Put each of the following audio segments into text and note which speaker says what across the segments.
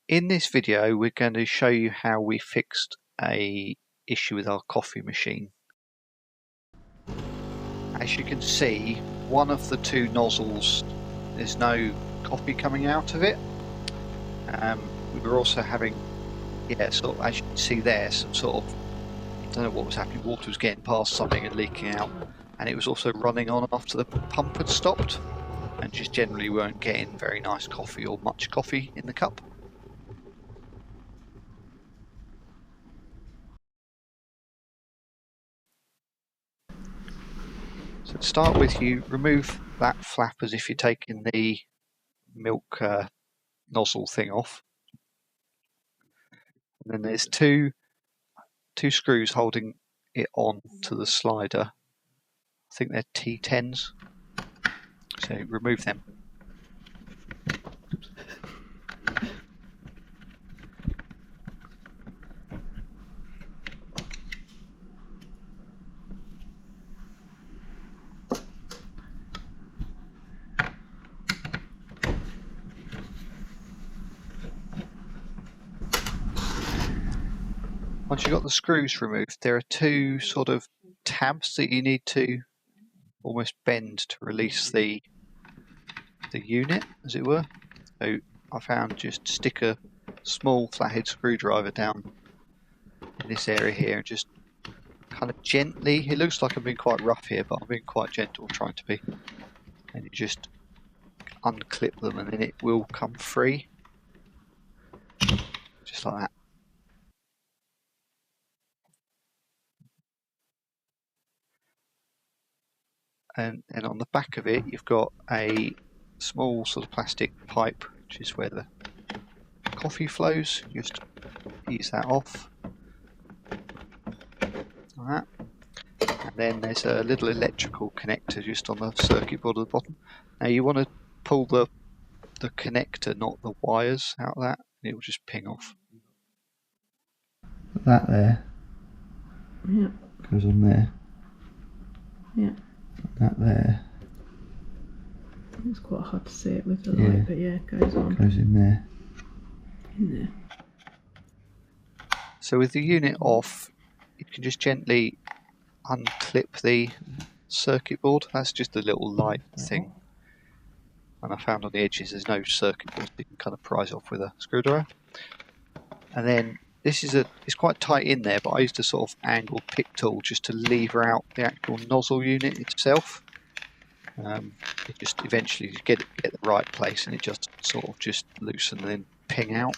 Speaker 1: In this video we're going to show you how we fixed a issue with our coffee machine. As you can see, one of the two nozzles, there's no coffee coming out of it. We were also having, sort of, as you can see there, some sort of, I don't know what was happening, water was getting past something and leaking out, and it was also running on after the pump had stopped, and just generally weren't getting very nice coffee or much coffee in the cup. So to start with, you remove that flap as if you're taking the milk nozzle thing off. And then there's two screws holding it on to the slider. I think they're T10s. So remove them. Once you've got the screws removed, there are two sort of tabs that you need to almost bend to release the unit, as it were. So I found just stick a small flathead screwdriver down in this area here and just kind of gently, it looks like I'm being quite rough here, but I'm being quite gentle trying to be. And you just unclip them and then it will come free. Just like that. And on the back of it, you've got a small sort of plastic pipe, which is where the coffee flows. Just ease that off. Like that. And then there's a little electrical connector just on the circuit board at the bottom. Now you want to pull the connector, not the wires, out of that, and it will just ping off.
Speaker 2: That there.
Speaker 3: Yeah.
Speaker 2: Goes on there.
Speaker 3: Yeah.
Speaker 2: That there.
Speaker 3: It's quite hard to see it with the light, but yeah, it goes on.
Speaker 2: Goes in there.
Speaker 3: In there.
Speaker 1: So with the unit off, you can just gently unclip the circuit board. That's just a little light thing. And I found on the edges there's no circuit board, so you can kind of prise off with a screwdriver. And then this is it's quite tight in there, but I used a sort of angled pick tool just to lever out the actual nozzle unit itself. It just eventually you get the right place, and it just sort of just loosen and then ping out.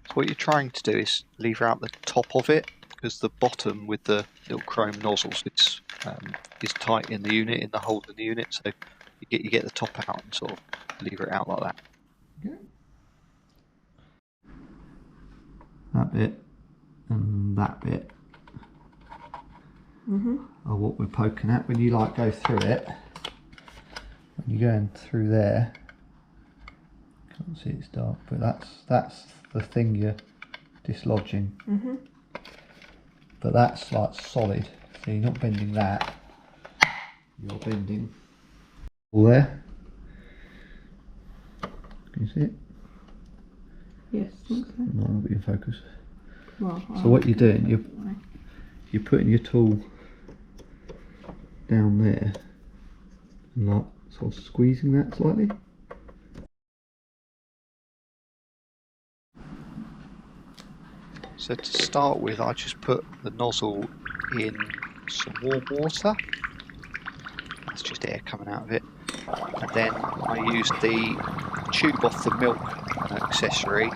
Speaker 1: So what you're trying to do is lever out the top of it, because the bottom with the little chrome nozzles is tight in the unit, in the hole in the unit. So you get the top out and sort of lever it out like that.
Speaker 2: That bit and that bit are what we're poking at. When you like go through it, when you're going through there, can't see it's dark, but that's the thing you're dislodging. But that's like solid, so you're not bending that, you're bending all there. Can you see it?
Speaker 3: Yes, I think so.
Speaker 2: Might not be in focus.
Speaker 3: Well,
Speaker 2: so what you're doing, you're putting your tool down there and like sort of squeezing that slightly.
Speaker 1: So to start with, I just put the nozzle in some warm water. That's just air coming out of it. And then I used the tube off the milk accessory,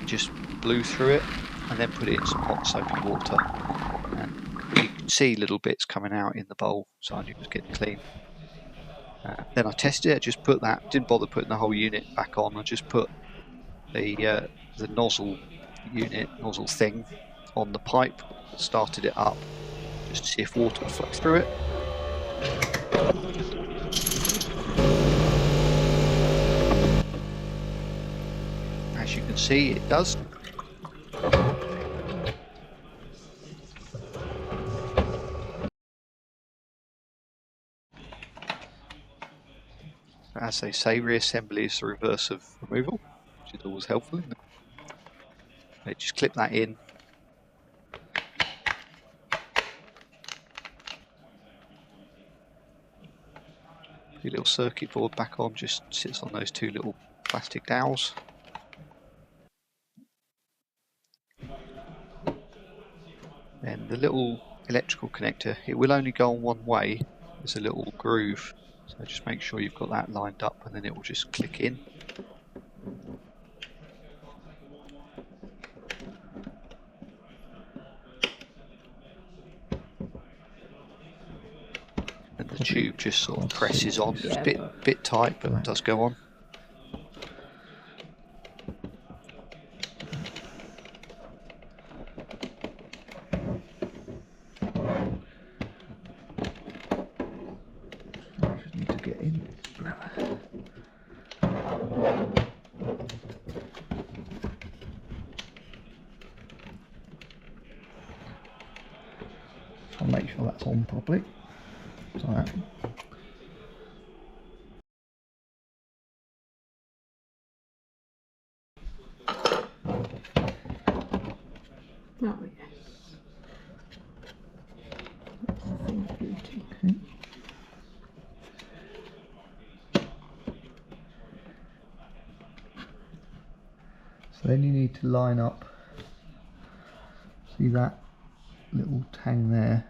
Speaker 1: just blew through it, and then put it in some hot soapy water. And you can see little bits coming out in the bowl, so I knew it was getting clean. Then I tested it, I just put that, didn't bother putting the whole unit back on, I just put the nozzle thing on the pipe, started it up, just to see if water would flow through it. As you can see, it does. as they say, reassembly is the reverse of removal, which is always helpful, isn't it? Okay, just clip that in. Your little circuit board back on, just sits on those two little plastic dowels. Then the little electrical connector, it will only go on one way. There's a little groove, so just make sure you've got that lined up, and then it will just click in. And the tube just sort of presses on. It's a bit tight, but it does go on.
Speaker 2: I'll make sure that's on properly. So that.
Speaker 3: Oh yes. That's the thing of beauty.
Speaker 2: Okay. So then you need to line up, see that little tang there.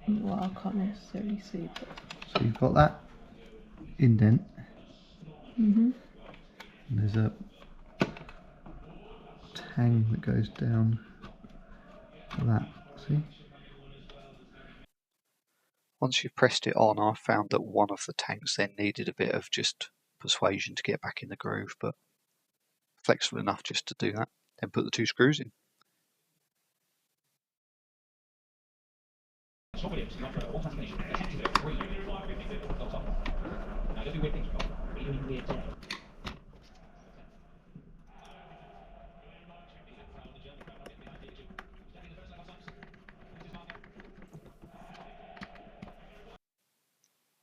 Speaker 3: Well, I can't necessarily see, but
Speaker 2: So you've got that indent. And there's a tang that goes down to that, see?
Speaker 1: Once you've pressed it on, I found that one of the tanks then needed a bit of just persuasion to get back in the groove, but flexible enough just to do that. Then put the two screws in.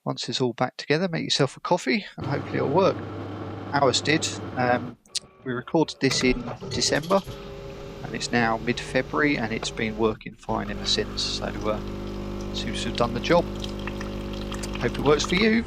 Speaker 1: Once it's all back together, make yourself a coffee and hopefully it'll work. Ours did. We recorded this in December and it's now mid-February and it's been working fine ever since, so seems to have done the job. Hope it works for you.